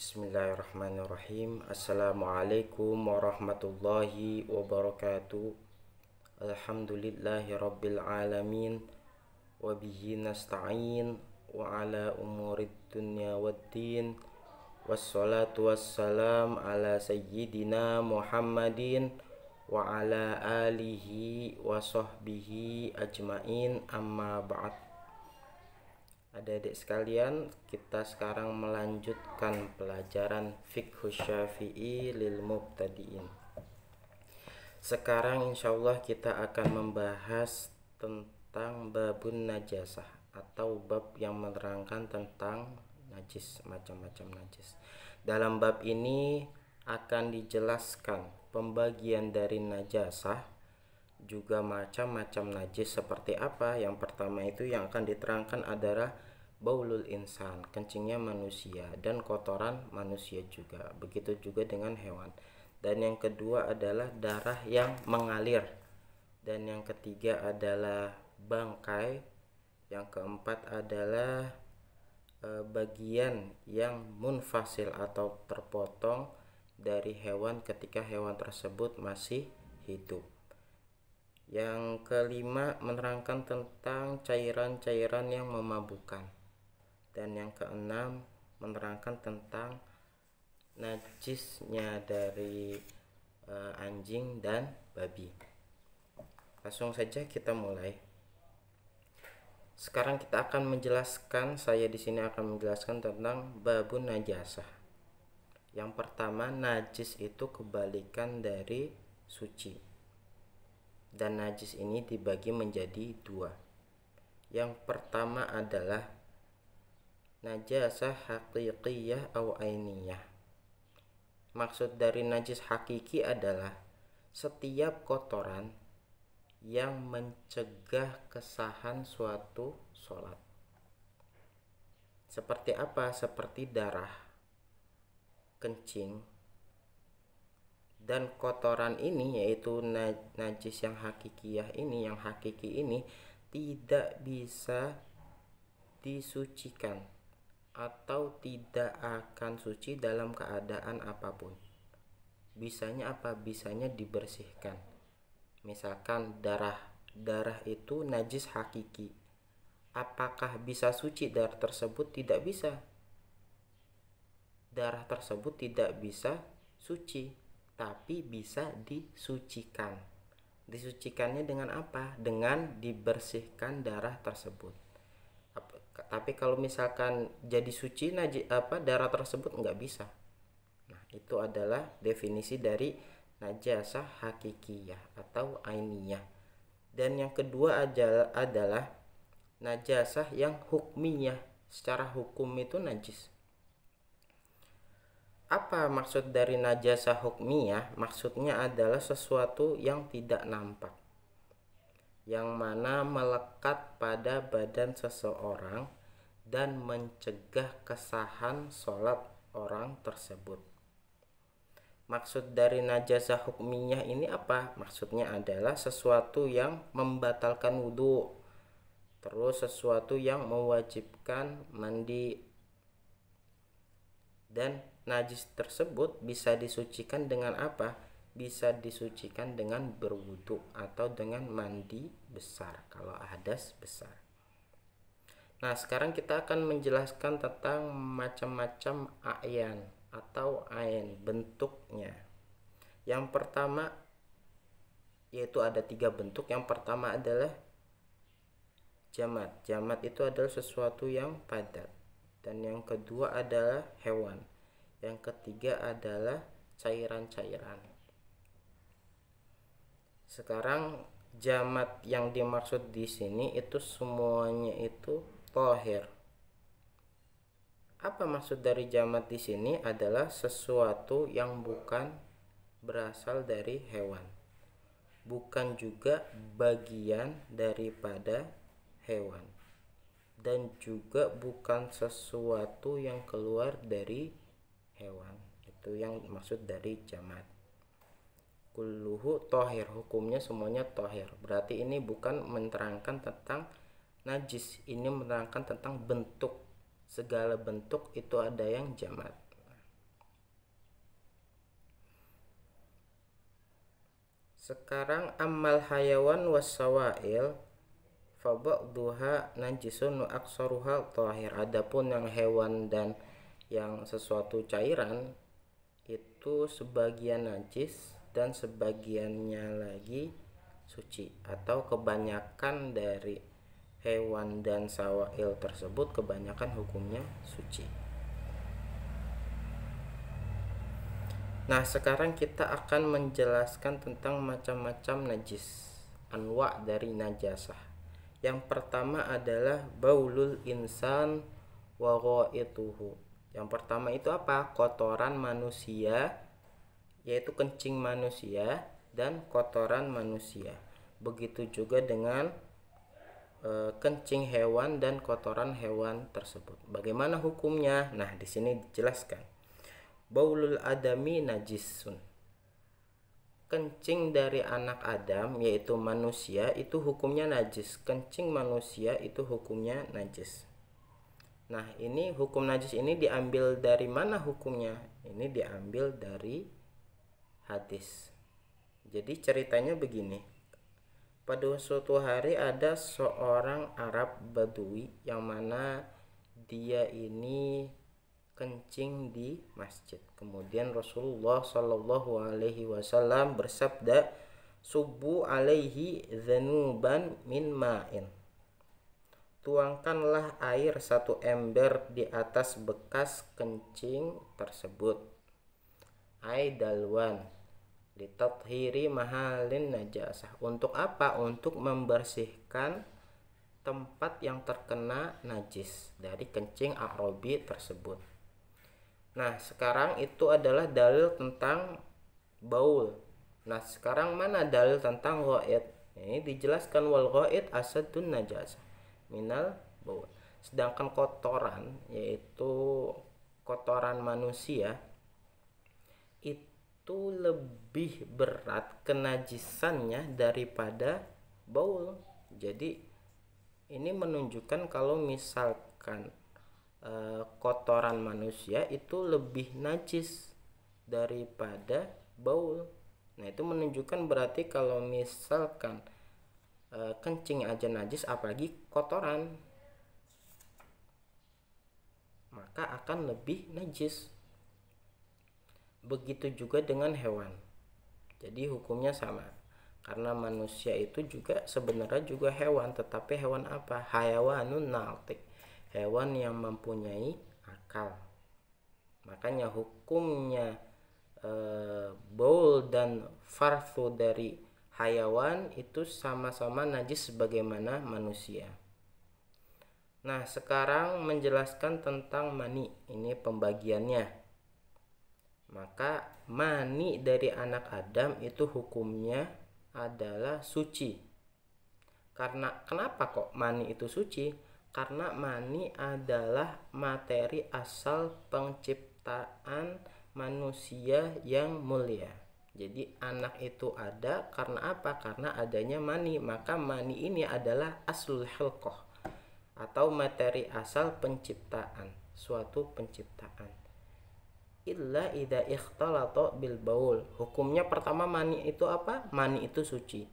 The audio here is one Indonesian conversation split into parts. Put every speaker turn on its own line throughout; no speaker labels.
Bismillahirrahmanirrahim. Assalamualaikum warahmatullahi wabarakatuh. Alhamdulillahi rabbil alamin. Wabihi nasta'in. Wa ala umurid dunya waddin. Wassalatu wassalam ala sayyidina Muhammadin wa ala alihi wa sahbihi ajmain, amma ba'd. Adik-adik sekalian, kita sekarang melanjutkan pelajaran Fiqh Syafi'i lil Mubtadi'in. Sekarang insyaallah kita akan membahas tentang babun najasah, atau bab yang menerangkan tentang najis, macam-macam najis. Dalam bab ini akan dijelaskan pembagian dari najasah, juga macam-macam najis seperti apa. Yang pertama itu yang akan diterangkan adalah baulul insan, kencingnya manusia dan kotoran manusia juga. Begitu juga dengan hewan. Dan yang kedua adalah darah yang mengalir. Dan yang ketiga adalah bangkai. Yang keempat adalah bagian yang munfasil atau terpotong dari hewan ketika hewan tersebut masih hidup. Yang kelima menerangkan tentang cairan-cairan yang memabukkan. Dan yang keenam menerangkan tentang najisnya dari anjing dan babi. Langsung saja kita mulai. Sekarang kita akan menjelaskan, saya di sini akan menjelaskan tentang babun najasah. Yang pertama, najis itu kebalikan dari suci. Dan najis ini dibagi menjadi dua. Yang pertama adalah najasah haqiqiyah atau ainiyah. Maksud dari najis hakiki adalah setiap kotoran yang mencegah kesahan suatu sholat. Seperti apa? Seperti darah, kencing. Dan kotoran ini, yaitu najis yang hakikiyah ini, yang hakiki ini, tidak bisa disucikan atau tidak akan suci dalam keadaan apapun. Bisanya apa? Bisanya dibersihkan. Misalkan darah itu najis hakiki. Apakah bisa suci darah tersebut? Tidak bisa. Darah tersebut tidak bisa suci, tapi bisa disucikan. Disucikannya dengan apa? Dengan dibersihkan darah tersebut. Tapi kalau misalkan jadi suci darah tersebut nggak bisa. Nah, itu adalah definisi dari najasah hakikiyah atau ainiyah. Dan yang kedua adalah najasah yang hukmiyah. Secara hukum itu najis. Apa maksud dari najasah hukmiyah? Maksudnya adalah sesuatu yang tidak nampak, yang mana melekat pada badan seseorang dan mencegah kesahan sholat orang tersebut. Maksud dari najasah hukmiyah ini apa? Maksudnya adalah sesuatu yang membatalkan wudhu, terus sesuatu yang mewajibkan mandi. Dan najis tersebut bisa disucikan dengan apa? Bisa disucikan dengan berwudu atau dengan mandi besar kalau hadas besar. Nah, sekarang kita akan menjelaskan tentang macam-macam a'yan atau ain, bentuknya. Yang pertama yaitu ada 3 bentuk. Yang pertama adalah jamat. Jamat itu adalah sesuatu yang padat. Dan yang kedua adalah hewan. Yang ketiga adalah cairan-cairan. Sekarang jamat yang dimaksud di sini itu semuanya itu thahir. Apa maksud dari jamat di sini? Adalah sesuatu yang bukan berasal dari hewan, bukan juga bagian daripada hewan, dan juga bukan sesuatu yang keluar dari hewan. Itu yang maksud dari jamat. Kulluhu tohir, hukumnya semuanya tohir. Berarti ini bukan menerangkan tentang najis, ini menerangkan tentang bentuk. Segala bentuk itu ada yang jamat. Sekarang amal hayawan wasawail fa ba'duha najisun wa aksaruha tahir. Adapun yang hewan dan yang sesuatu cairan itu sebagian najis dan sebagiannya lagi suci, atau kebanyakan dari hewan dan sawail tersebut kebanyakan hukumnya suci. Nah, sekarang kita akan menjelaskan tentang macam-macam najis, anwa dari najasah. Yang pertama adalah baulul insan wa ghaituhu. Yang pertama itu apa? Kotoran manusia, yaitu kencing manusia dan kotoran manusia. Begitu juga dengan kencing hewan dan kotoran hewan tersebut. Bagaimana hukumnya? Nah, di sini dijelaskan. Baulul adami najisun. Kencing dari anak Adam, yaitu manusia, itu hukumnya najis. Kencing manusia itu hukumnya najis. Nah, ini hukum najis ini diambil dari mana hukumnya? Ini diambil dari hadis. Jadi ceritanya begini. Pada suatu hari ada seorang Arab Badui yang mana dia ini kencing di masjid. Kemudian Rasulullah Shallallahu Alaihi Wasallam bersabda, "Subu alaihi dzanuban min ma'in." Tuangkanlah air 1 ember di atas bekas kencing tersebut. Aidalwan litathhiri mahalin najasah. Untuk apa? Untuk membersihkan tempat yang terkena najis dari kencing Arabi tersebut. Nah, sekarang itu adalah dalil tentang baul. Nah, sekarang mana dalil tentang ghaid? Ini dijelaskan wal ghaid asadun najasah minal baul. Sedangkan kotoran, yaitu kotoran manusia, itu lebih berat kenajisannya daripada baul. Jadi ini menunjukkan kalau misalkan kotoran manusia itu lebih najis daripada baul. Nah, itu menunjukkan berarti kalau misalkan kencing aja najis, apalagi kotoran, maka akan lebih najis. Begitu juga dengan hewan. Jadi hukumnya sama. Karena manusia itu juga sebenarnya juga hewan, tetapi hewan apa? Hayawanun natiq. Hewan yang mempunyai akal. Makanya hukumnya baul dan farthu dari hayawan itu sama-sama najis sebagaimana manusia. Nah, sekarang menjelaskan tentang mani. Ini pembagiannya. Maka mani dari anak Adam itu hukumnya adalah suci. Karena kenapa kok mani itu suci? Karena mani adalah materi asal penciptaan manusia yang mulia. Jadi anak itu ada karena apa? Karena adanya mani. Maka mani ini adalah aslul khalqah, atau materi asal penciptaan, suatu penciptaan. Illa idza ikhtalata bil baul. Hukumnya pertama mani itu apa? Mani itu suci.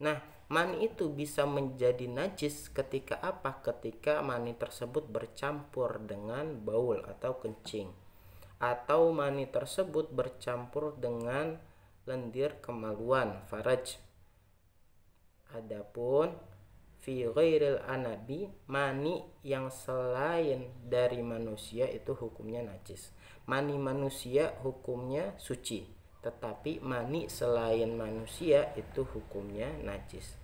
Nah, mani itu bisa menjadi najis ketika apa? Ketika mani tersebut bercampur dengan baul atau kencing, atau mani tersebut bercampur dengan lendir kemaluan, faraj. Adapun fi ghairil anabi, mani yang selain dari manusia itu hukumnya najis. Mani manusia hukumnya suci, tetapi mani selain manusia itu hukumnya najis.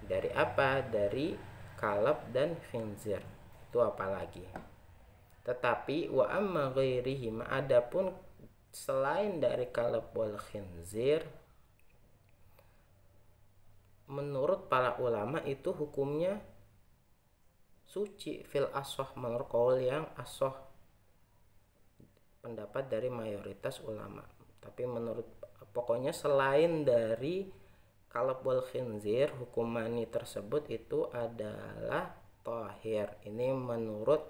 Dari apa? Dari kalab dan khinzir. Itu apalagi. Tetapi wa amma ghairihi, adapun selain dari kalab wal khinzir, menurut para ulama itu hukumnya suci fil asoh, menurut qaul yang asoh, pendapat dari mayoritas ulama. Tapi menurut pokoknya selain dari kalab wal khinzir, hukum mani tersebut itu adalah tahir. Ini menurut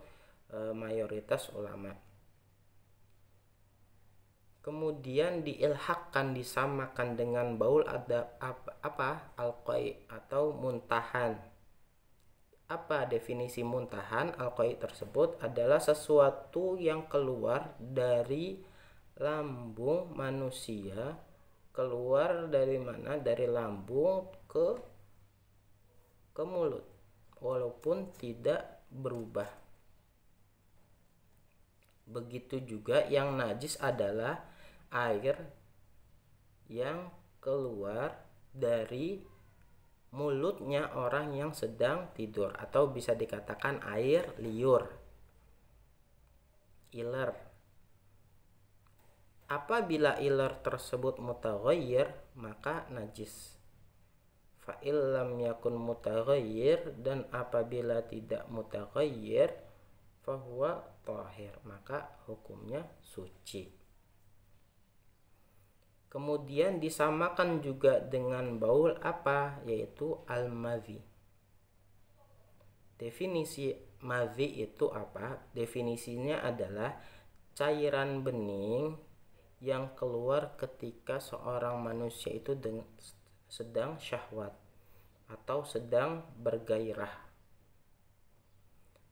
mayoritas ulama. kemudian diilhakkan, disamakan dengan baul ada apa? Alqai atau muntahan. Apa definisi muntahan? Alqai tersebut adalah sesuatu yang keluar dari lambung manusia. Keluar dari mana? Dari lambung ke mulut, walaupun tidak berubah. Begitu juga yang najis adalah air yang keluar dari mulutnya orang yang sedang tidur, atau bisa dikatakan air liur, iler. Apabila iler tersebut mutaghayyir, maka najis. Fa illam yakun mutaghayyir, dan apabila tidak mutaghayyir, fahuwa tahir, maka hukumnya suci. Kemudian disamakan juga dengan baul apa? Yaitu al-madhi. Definisi madhi itu apa? Definisinya adalah cairan bening yang keluar ketika seorang manusia itu sedang syahwat atau sedang bergairah.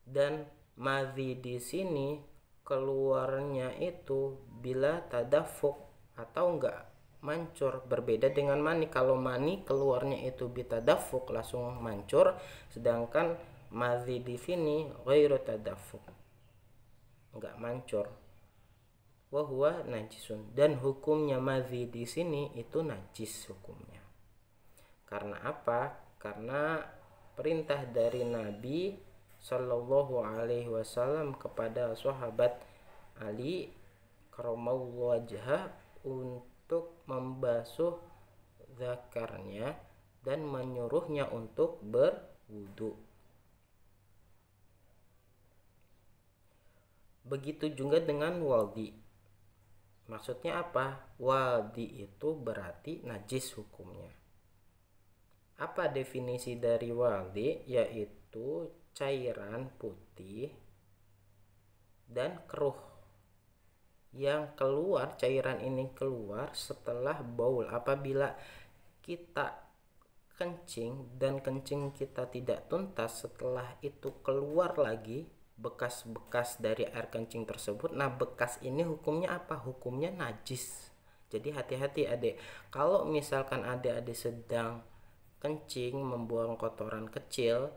Dan madhi di sini keluarnya itu bila tadafuk atau enggak mancur, berbeda dengan mani. Kalau mani keluarnya itu bitadafuk, langsung mancur, sedangkan madhi di sini ghairu tadafuk, enggak mancur. Wa huwa najisun, dan hukumnya madhi di sini itu najis hukumnya. Karena apa? Karena perintah dari Nabi Shallallahu Alaihi Wasallam kepada sahabat Ali karramallahu wajhah untuk membasuh zakarnya dan menyuruhnya untuk berwudu. Begitu juga dengan waldi. Maksudnya apa? Waldi itu berarti najis hukumnya. Apa definisi dari waldi? Yaitu cairan putih dan keruh yang keluar. Cairan ini keluar setelah baul. Apabila kita kencing dan kencing kita tidak tuntas, setelah itu keluar lagi bekas-bekas dari air kencing tersebut. Nah, bekas ini hukumnya apa? Hukumnya najis. Jadi hati-hati adik, kalau misalkan adik-adik sedang kencing membuang kotoran kecil,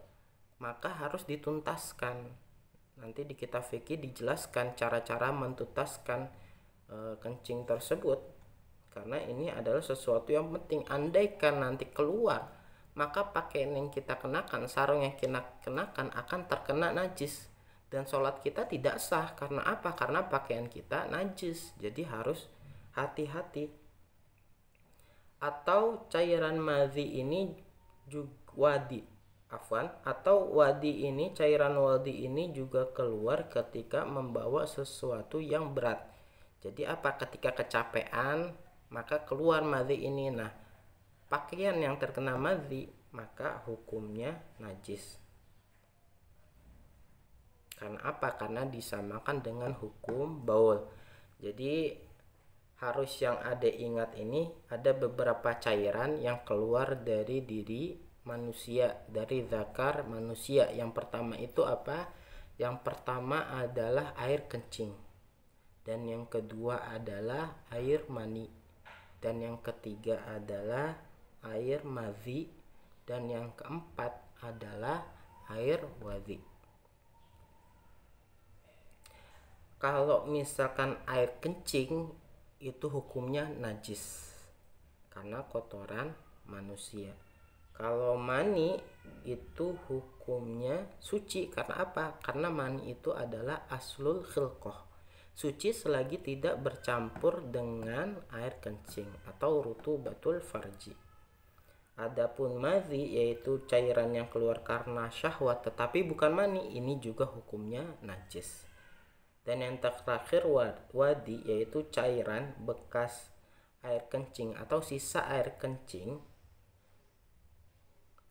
maka harus dituntaskan. Nanti di kitab fikih dijelaskan cara-cara mentuntaskan kencing tersebut, karena ini adalah sesuatu yang penting. Andaikan nanti keluar, maka pakaian yang kita kenakan, sarung yang kita kenakan akan terkena najis, dan sholat kita tidak sah. Karena apa? Karena pakaian kita najis. Jadi harus hati-hati. Atau cairan madhi ini juga wadi, atau wadi ini, cairan wadi ini juga keluar ketika membawa sesuatu yang berat. Jadi apa? Ketika kecapean maka keluar madhi ini. Nah, pakaian yang terkena madhi maka hukumnya najis. Karena apa? Karena disamakan dengan hukum baul. Jadi harus yang ada ingat ini, ada beberapa cairan yang keluar dari diri manusia, dari zakar manusia. Yang pertama itu apa? Yang pertama adalah air kencing, dan yang kedua adalah air mani, dan yang ketiga adalah air madhi, dan yang keempat adalah air wadhi. Kalau misalkan air kencing itu hukumnya najis karena kotoran manusia. Kalau mani itu hukumnya suci. Karena apa? Karena mani itu adalah aslul khilqah, suci selagi tidak bercampur dengan air kencing atau rutubatul farji. Adapun madhi yaitu cairan yang keluar karena syahwat tetapi bukan mani, ini juga hukumnya najis. Dan yang terakhir wadi, yaitu cairan bekas air kencing atau sisa air kencing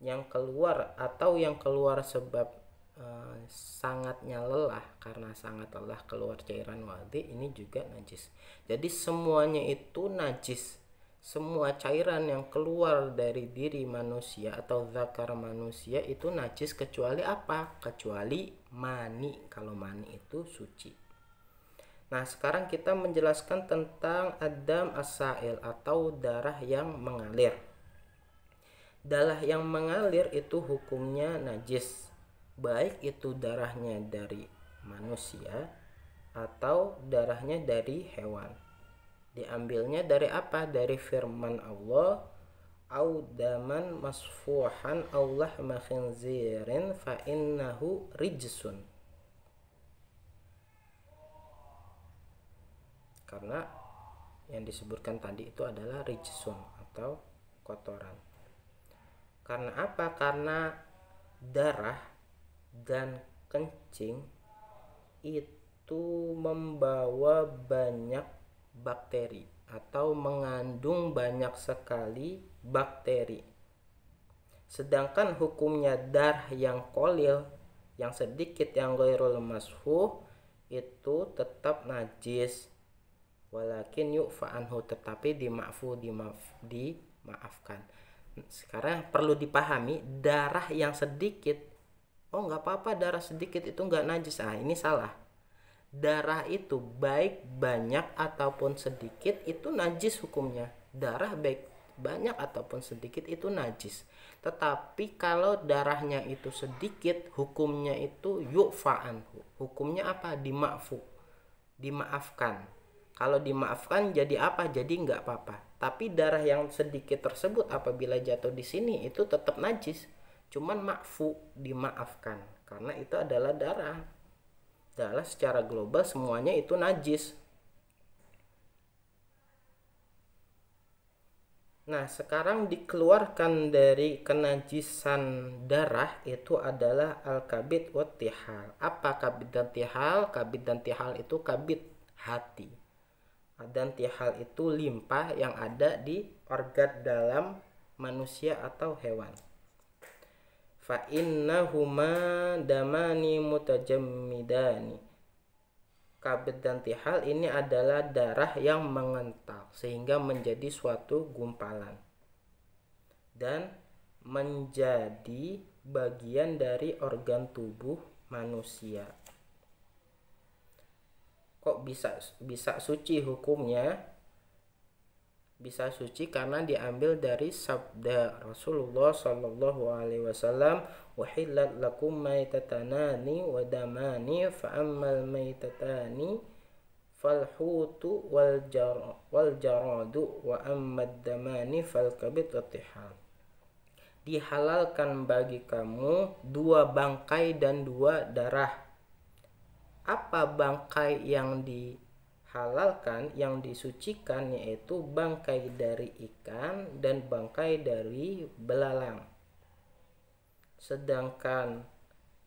yang keluar, atau yang keluar sebab sangatnya lelah, karena sangat lelah keluar cairan wadhi, ini juga najis. Jadi semuanya itu najis. Semua cairan yang keluar dari diri manusia atau zakar manusia itu najis, kecuali apa? Kecuali mani. Kalau mani itu suci. Nah, sekarang kita menjelaskan tentang adam as-sa'il atau darah yang mengalir. Darah yang mengalir itu hukumnya najis, baik itu darahnya dari manusia atau darahnya dari hewan. Diambilnya dari apa? Dari firman Allah, au daman masfuhan aw lahma khinzirin fa innahu rijsun. Karena yang disebutkan tadi itu adalah rijsun atau kotoran. Karena apa? Karena darah dan kencing itu membawa banyak bakteri atau mengandung banyak sekali bakteri. Sedangkan hukumnya darah yang kolil, yang sedikit, yang ghairul masfuh, itu tetap najis. Walakin yu'fa anhu, tetapi dimaafkan. Sekarang perlu dipahami, darah yang sedikit, oh nggak apa-apa darah sedikit itu nggak najis. Ini salah. Darah itu baik banyak ataupun sedikit itu najis hukumnya. Darah baik banyak ataupun sedikit itu najis. Tetapi kalau darahnya itu sedikit, hukumnya itu yu'fa anhu. Hukumnya apa? Dimaafkan. Kalau dimaafkan jadi apa? Jadi nggak apa-apa. Tapi darah yang sedikit tersebut apabila jatuh di sini itu tetap najis. Cuman dimaafkan. Karena itu adalah darah. Darah secara global semuanya itu najis. Nah, sekarang dikeluarkan dari kenajisan darah itu adalah al-kabid wa tihal. Apa kabid dan tihal? Kabid dan tihal itu kabid hati. Dan tihal itu limpa yang ada di organ dalam manusia atau hewan. Fa innahuma damani mutajammidani. Kabid dan tihal ini adalah darah yang mengental sehingga menjadi suatu gumpalan dan menjadi bagian dari organ tubuh manusia. Kok bisa suci hukumnya? Bisa suci karena diambil dari sabda Rasulullah sallallahu alaihi wasallam, "Uhillat lakum maitatani wa damani fa ammal maitatani fal hutu wal jaradu wa ammad damani fal kabid wa tihal." Dihalalkan bagi kamu dua bangkai dan dua darah. Apa bangkai yang dihalalkan, yang disucikan, yaitu bangkai dari ikan dan bangkai dari belalang. Sedangkan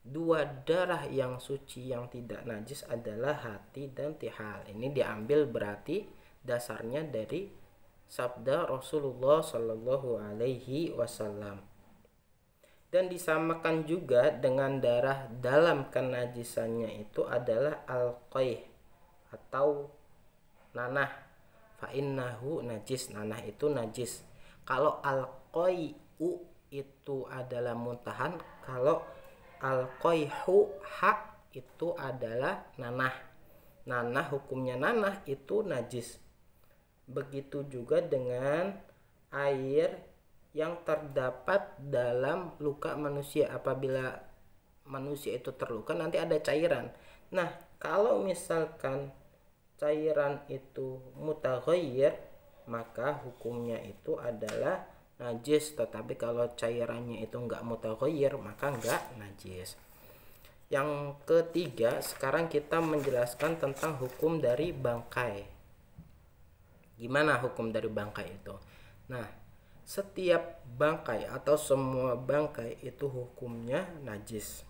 dua darah yang suci yang tidak najis adalah hati dan tihal. Ini diambil berarti dasarnya dari sabda Rasulullah Shallallahu Alaihi Wasallam. Dan disamakan juga dengan darah dalam kenajisannya itu adalah al-qayh atau nanah. Fa innahu najis, nanah itu najis. Kalau al-qayhu itu adalah muntahan, kalau al-qayhu hak itu adalah nanah. Nanah hukumnya nanah itu najis. Begitu juga dengan air yang terdapat dalam luka manusia. Apabila manusia itu terluka nanti ada cairan. Nah, kalau misalkan cairan itu mutaghayyir, maka hukumnya itu adalah najis. Tetapi kalau cairannya itu enggak mutaghayyir, maka enggak najis. Yang ketiga, sekarang kita menjelaskan tentang hukum dari bangkai. Gimana hukum dari bangkai itu? Nah, setiap bangkai atau semua bangkai itu hukumnya najis.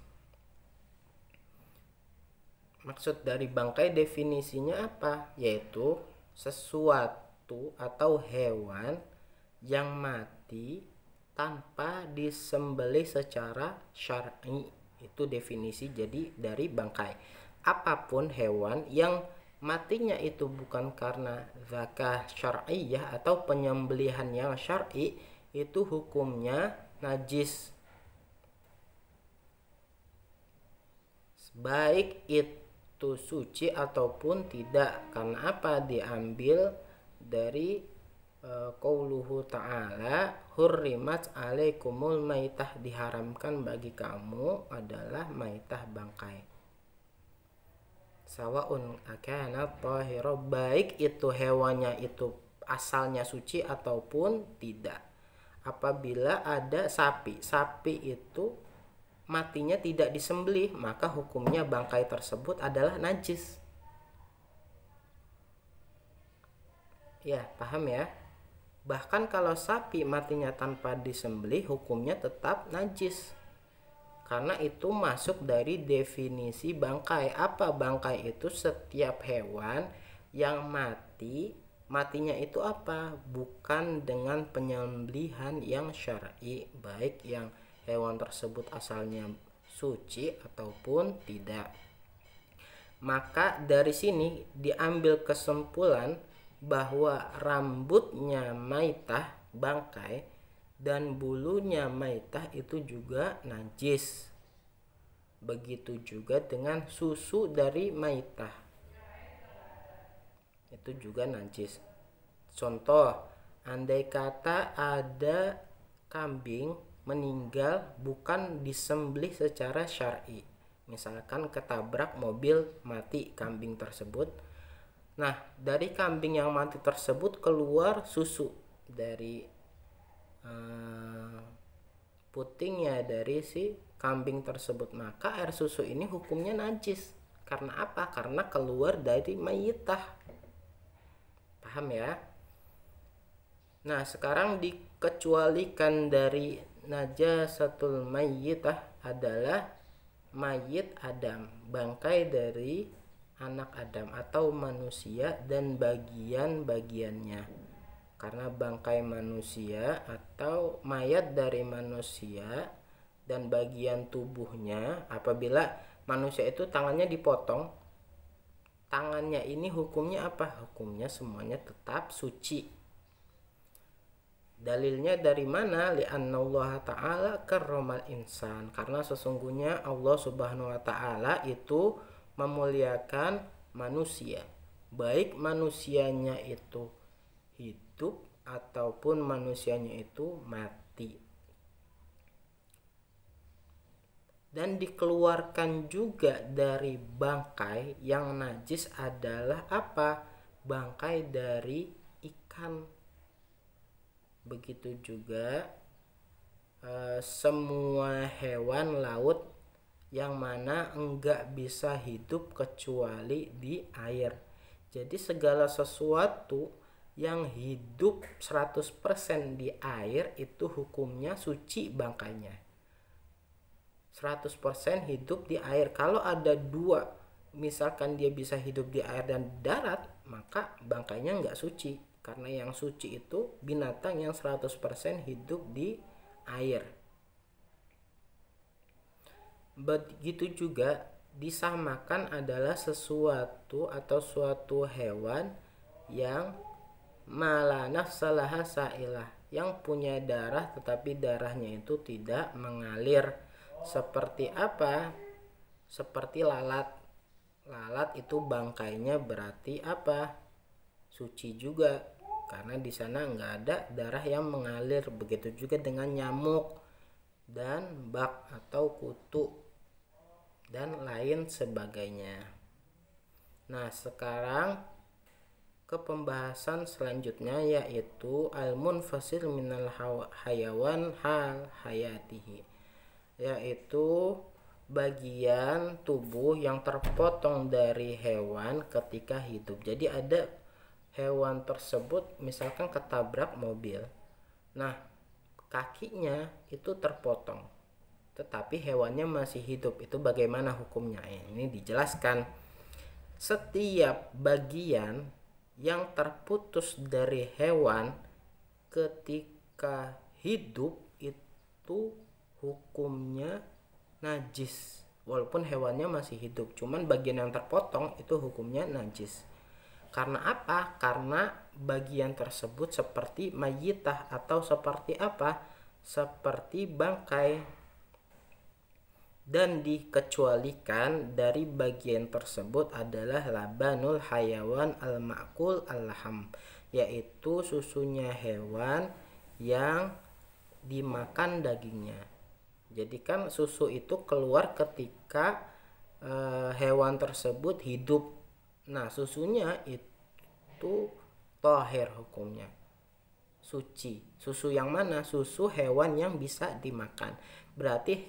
Maksud dari bangkai definisinya apa? Yaitu sesuatu atau hewan yang mati tanpa disembelih secara syar'i. Itu definisi jadi dari bangkai. Apapun hewan yang matinya itu bukan karena zakah syar'iyah atau penyembelihan yang syar'i, itu hukumnya najis. Baik itu suci ataupun tidak. Karena apa? Diambil dari qauluhu ta'ala, hurrimat alaikumul maitah, diharamkan bagi kamu adalah maitah bangkai. Sawaun akana tahira, baik itu hewannya itu asalnya suci ataupun tidak. Apabila ada sapi itu matinya tidak disembelih, maka hukumnya bangkai tersebut adalah najis. Ya, paham ya? Bahkan kalau sapi matinya tanpa disembelih, hukumnya tetap najis. Karena itu masuk dari definisi bangkai. Apa bangkai itu? Setiap hewan yang matinya itu apa? Bukan dengan penyembelihan yang syar'i, baik yang hewan tersebut asalnya suci ataupun tidak. Maka dari sini diambil kesimpulan bahwa rambutnya maitah bangkai dan bulunya maitah itu juga najis. Begitu juga dengan susu dari maitah, itu juga najis. Contoh, andai kata ada kambing meninggal bukan disembelih secara syar'i, misalkan ketabrak mobil, mati kambing tersebut. Nah, dari kambing yang mati tersebut keluar susu dari putingnya dari si kambing tersebut, maka air susu ini hukumnya najis. Karena apa? Karena keluar dari mayitah. Paham ya? Nah, sekarang dikecualikan dari najasatul mayyitah adalah mayit Adam, bangkai dari anak Adam atau manusia dan bagian-bagiannya. Karena bangkai manusia atau mayat dari manusia dan bagian tubuhnya, apabila manusia itu tangannya dipotong, tangannya ini hukumnya apa? Hukumnya semuanya tetap suci. Dalilnya dari mana? Li'annallaha ta'ala karramal insan, karena sesungguhnya Allah Subhanahu wa ta'ala itu memuliakan manusia, baik manusianya itu hidup ataupun manusianya itu mati. Dan dikeluarkan juga dari bangkai yang najis adalah apa? Bangkai dari ikan. Begitu juga semua hewan laut yang mana enggak bisa hidup kecuali di air. Jadi segala sesuatu yang hidup 100% di air itu hukumnya suci bangkainya. 100% hidup di air. Kalau ada dua, misalkan dia bisa hidup di air dan darat, maka bangkainya enggak suci. Karena yang suci itu binatang yang 100% hidup di air. Begitu juga disamakan adalah sesuatu atau suatu hewan yang mala nafsalaha sa'ilah, yang punya darah tetapi darahnya itu tidak mengalir. Seperti apa? Seperti lalat. Lalat itu bangkainya berarti apa? Suci juga, karena di sana nggak ada darah yang mengalir. Begitu juga dengan nyamuk dan bak atau kutu dan lain sebagainya. Nah, sekarang ke pembahasan selanjutnya, yaitu al-munfasil minal hayawan hal hayatihi, yaitu bagian tubuh yang terpotong dari hewan ketika hidup. Jadi ada hewan tersebut misalkan ketabrak mobil, nah kakinya itu terpotong tetapi hewannya masih hidup, itu bagaimana hukumnya? Ini dijelaskan, setiap bagian yang terputus dari hewan ketika hidup itu hukumnya najis walaupun hewannya masih hidup, cuman bagian yang terpotong itu hukumnya najis. Karena apa? Karena bagian tersebut seperti mayitah atau seperti apa? Seperti bangkai, dan dikecualikan dari bagian tersebut adalah labanul hayawan al-ma'kul al-laham, yaitu susunya hewan yang dimakan dagingnya. Jadi kan susu itu keluar ketika hewan tersebut hidup. Nah, susunya itu tohir hukumnya, suci. Susu yang mana? Susu hewan yang bisa dimakan. Berarti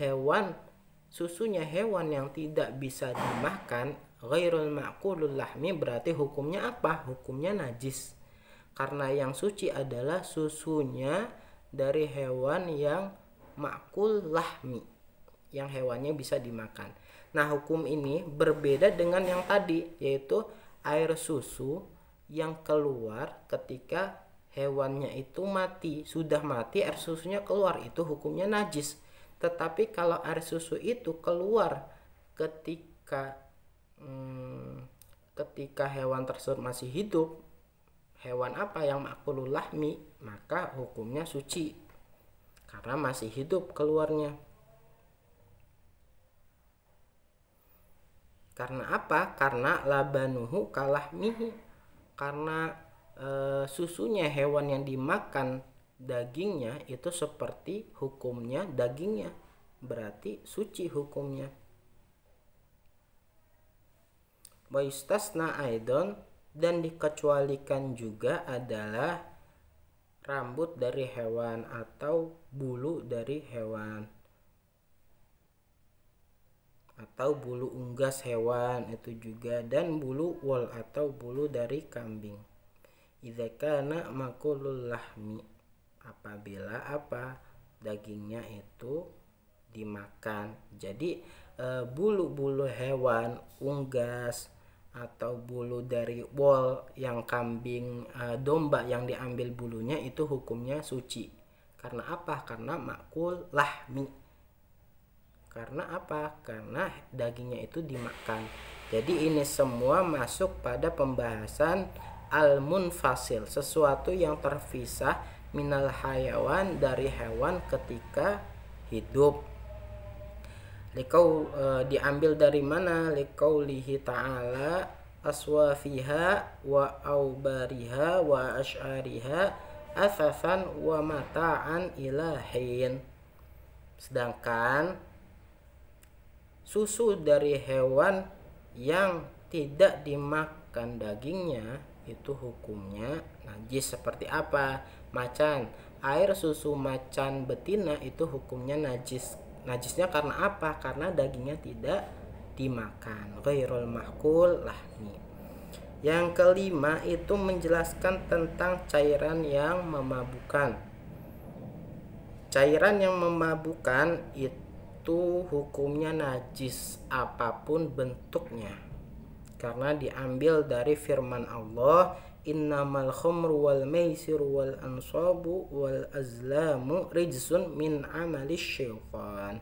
susunya hewan yang tidak bisa dimakan, ghairul ma'kulul lahmi, berarti hukumnya apa? Hukumnya najis. Karena yang suci adalah susunya dari hewan yang ma'kul lahmi, yang hewannya bisa dimakan. Nah, hukum ini berbeda dengan yang tadi, yaitu air susu yang keluar ketika hewannya itu mati. Sudah mati, air susunya keluar, itu hukumnya najis. Tetapi kalau air susu itu keluar ketika hewan tersebut masih hidup, hewan apa yang ma'kulul lahmi, maka hukumnya suci karena masih hidup keluarnya. Karena apa? Karena labanuhu kalahmihi, karena susunya hewan yang dimakan dagingnya itu seperti hukumnya dagingnya, berarti suci hukumnya. Wa yustasna aidon, dan dikecualikan juga adalah rambut dari hewan atau bulu dari hewan atau bulu unggas hewan itu juga, dan bulu wol atau bulu dari kambing. Idza kana makulul lahmi, apabila apa? Dagingnya itu dimakan. Jadi bulu-bulu hewan unggas atau bulu dari wol yang kambing, domba yang diambil bulunya itu hukumnya suci. Karena apa? Karena makul lahmi. Karena apa? Karena dagingnya itu dimakan. Jadi ini semua masuk pada pembahasan al-munfasil, sesuatu yang terpisah minal hayawan, dari hewan ketika hidup. Diambil dari mana? Liqaulihi ta'ala aswafiha wa aubariha wa asy'ariha asasan wa mata'an ilahin. Sedangkan susu dari hewan yang tidak dimakan dagingnya itu hukumnya najis. Seperti apa? Macan. Air susu macan betina itu hukumnya najis. Najisnya karena apa? Karena dagingnya tidak dimakan. Ghairul mahkul lahmi. Yang kelima itu menjelaskan tentang cairan yang memabukkan. Cairan yang memabukkan itu hukumnya najis apapun bentuknya, karena diambil dari firman Allah, innamal khamru wal maisiru wal ansabu wal azlamu rijsun min amalis syaitan,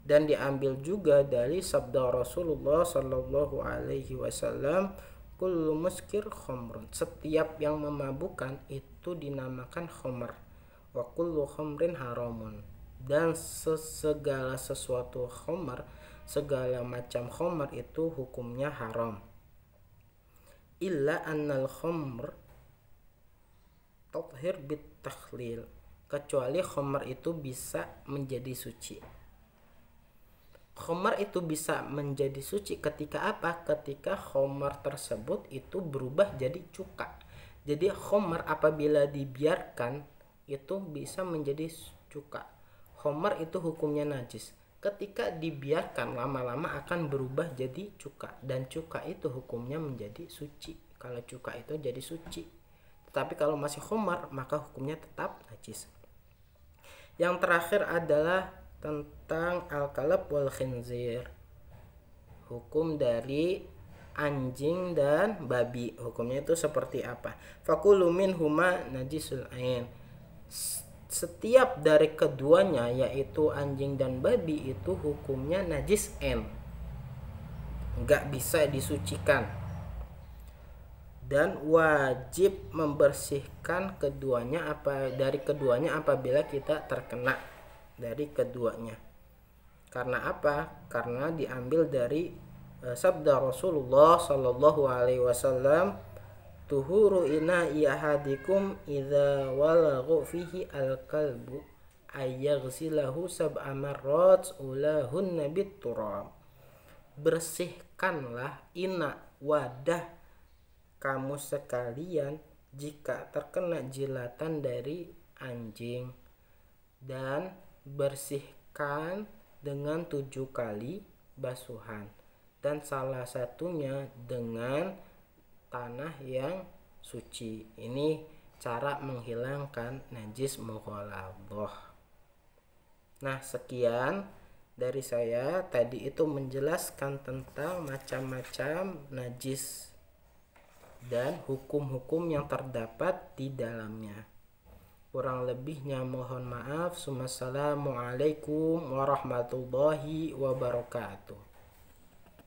dan diambil juga dari sabda Rasulullah sallallahu alaihi wasallam, kullu muskir khamrun, setiap yang memabukkan itu dinamakan khamr, wa kullu khamrin haramun, dan segala sesuatu khamr, segala macam khamr itu hukumnya haram. Illa annal khamr tathhir bit takhlil, kecuali khamr itu bisa menjadi suci. Khamr itu bisa menjadi suci ketika apa? Ketika khamr tersebut itu berubah jadi cuka. Jadi khamr apabila dibiarkan itu bisa menjadi cuka. Khamr itu hukumnya najis. Ketika dibiarkan lama-lama akan berubah jadi cuka, dan cuka itu hukumnya menjadi suci. Kalau cuka itu jadi suci. Tetapi kalau masih khamr maka hukumnya tetap najis. Yang terakhir adalah tentang al-kalb wal khinzir. Hukum dari anjing dan babi, hukumnya itu seperti apa? Fakulu minhuma najisul ain. setiap dari keduanya yaitu anjing dan babi itu hukumnya najis n, nggak bisa disucikan, dan wajib membersihkan keduanya apabila kita terkena dari keduanya. Karena apa? Karena diambil dari sabda Rasulullah Shallallahu Alaihi Wasallam, tuhuru ina'i ahadikum idza walagha fihi al-kalbu ayaghsilahu sab'a marrat ulahunna bit-turab. Bersihkanlah wadah kamu sekalian jika terkena jilatan dari anjing, dan bersihkan dengan 7 kali basuhan, dan salah satunya dengan tanah yang suci. Ini cara menghilangkan najis mughalladhah. Nah, sekian dari saya. Tadi itu menjelaskan tentang macam-macam najis dan hukum-hukum yang terdapat di dalamnya. Kurang lebihnya mohon maaf. Wassalamualaikum warahmatullahi wabarakatuh.